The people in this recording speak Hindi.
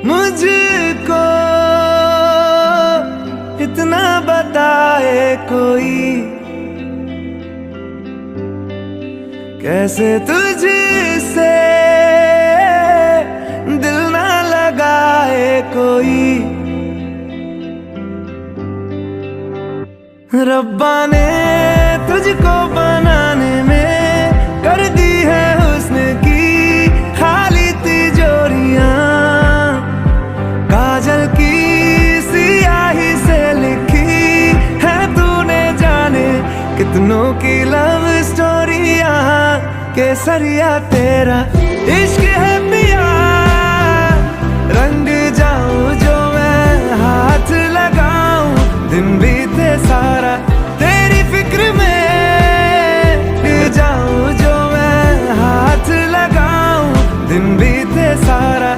मुझको इतना बताए कोई, कैसे तुझसे दिल ना लगाए कोई। रब्बा ने तुझको बनाने में कर दी है हुस्न की खाली तिजोरियां, काजल की सियाही से लिखी है तूने जाने कितनों की लव स्टोरियां। केसरिया तेरा इश्क है पिया, रंग जाऊं जो मैं हाथ लगाऊं, दिन बीते सारा तेरी फिक्र में जाऊं जो मैं हाथ लगाऊं, दिन बीते सारा